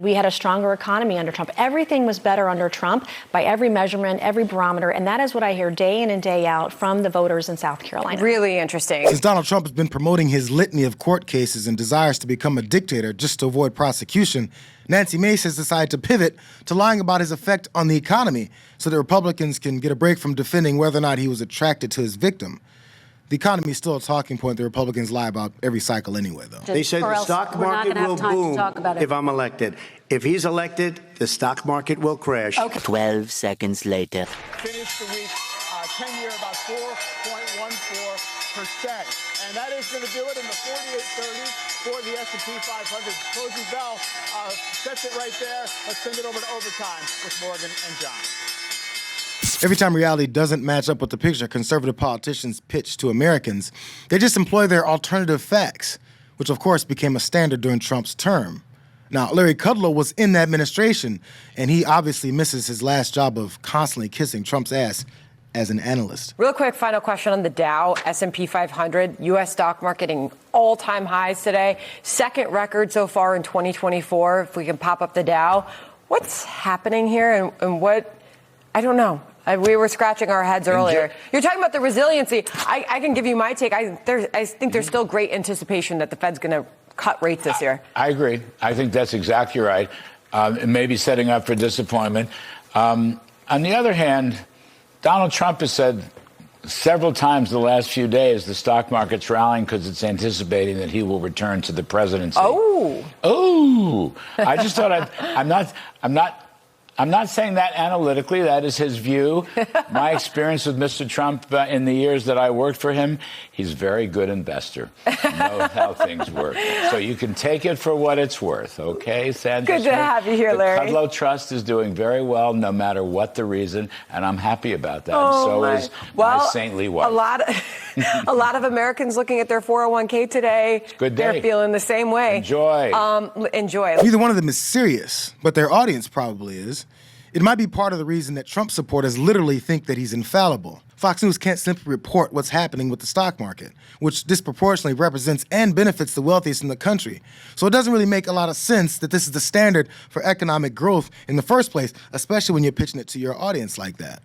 We had a stronger economy under Trump. Everything was better under Trump by every measurement, every barometer. And that is what I hear day in and day out from the voters in South Carolina. Really interesting. Since Donald Trump has been promoting his litany of court cases and desires to become a dictator just to avoid prosecution, Nancy Mace has decided to pivot to lying about his effect on the economy so that Republicans can get a break from defending whether or not he was attracted to his victim. The economy is still a talking point that Republicans lie about every cycle anyway, though. They said the stock market will boom if I'm elected. If he's elected, the stock market will crash. Okay. 12 seconds later. Finished the week, tenure about 4.14%. And that is going to do it in the 48.30 for the S&P 500. Closing bell sets it right there. Let's send it over to overtime with Morgan and John. Every time reality doesn't match up with the picture conservative politicians pitch to Americans, they just employ their alternative facts, which of course became a standard during Trump's term. Now, Larry Kudlow was in the administration, and he obviously misses his last job of constantly kissing Trump's ass as an analyst. Real quick, final question on the Dow, S&P 500, U.S. stock market hitting all-time highs today. Second record so far in 2024, if we can pop up the Dow. What's happening here and what, I don't know. We were scratching our heads earlier. You're talking about the resiliency. I can give you my take. I think there's still great anticipation that the Fed's going to cut rates this year. I agree. I think that's exactly right. It may be setting up for disappointment. On the other hand, Donald Trump has said several times the last few days the stock market's rallying because it's anticipating that he will return to the presidency. Oh! I just thought I'm not saying that analytically. That is his view. My experience with Mr. Trump in the years that I worked for him, he's a very good investor. He knows how things work. So you can take it for what it's worth, okay, Sandra? Good to have you here, Larry. The Kudlow Trust is doing very well no matter what the reason, and I'm happy about that. Oh, and so is my saintly wife. A lot of Americans looking at their 401k today. Good day. They're feeling the same way. Enjoy. Enjoy. Neither one of them is serious, but their audience probably is. It might be part of the reason that Trump supporters literally think that he's infallible. Fox News can't simply report what's happening with the stock market, which disproportionately represents and benefits the wealthiest in the country. So it doesn't really make a lot of sense that this is the standard for economic growth in the first place, especially when you're pitching it to your audience like that.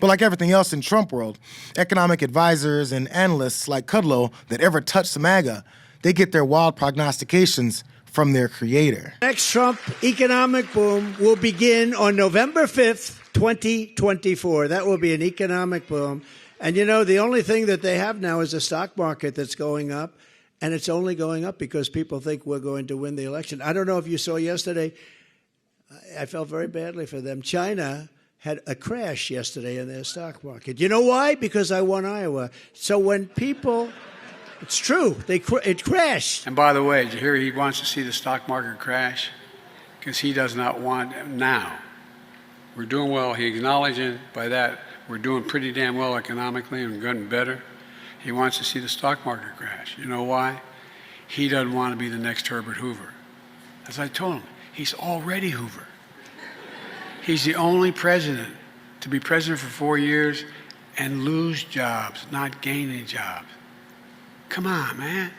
But like everything else in Trump world, economic advisors and analysts like Kudlow that ever touch the MAGA, they get their wild prognostications from their creator. Next Trump economic boom will begin on November 5th, 2024. That will be an economic boom. And you know, the only thing that they have now is a stock market that's going up, and it's only going up because people think we're going to win the election. I don't know if you saw yesterday, I felt very badly for them. China had a crash yesterday in their stock market. You know why? Because I won Iowa. So when people... It's true. It crashed. And by the way, did you hear he wants to see the stock market crash? Because he does not want it now. We're doing well. He acknowledged by that we're doing pretty damn well economically and getting better. He wants to see the stock market crash. You know why? He doesn't want to be the next Herbert Hoover. As I told him, he's already Hoover. He's the only president to be president for 4 years and lose jobs, not gain any jobs. Come on, man.